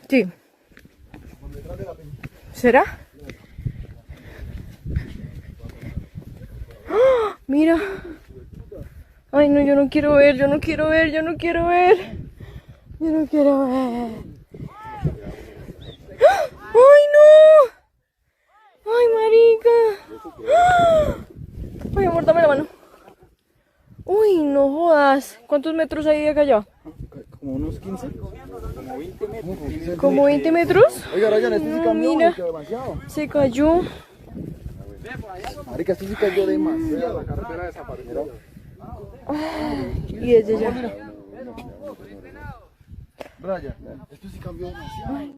Sí. ¿Será? ¡Ah! Mira. Ay, no, yo no quiero ver, yo no quiero ver, yo no quiero ver. Yo no quiero ver. ¡Ah! ¡Ay, no! ¡Ay, marica! ¡Ah! Ay, amor, dame la mano. Uy, no jodas. ¿Cuántos metros hay de acá allá? Como unos 15, como 20 metros. ¿Como 20 metros? Oiga, Ryan, esto sí No, cambió, mira. demasiado. Se cayó. Marica, esto sí cayó demasiado. La carretera desapareció. Y desde ya. Brian, esto sí cambió demasiado.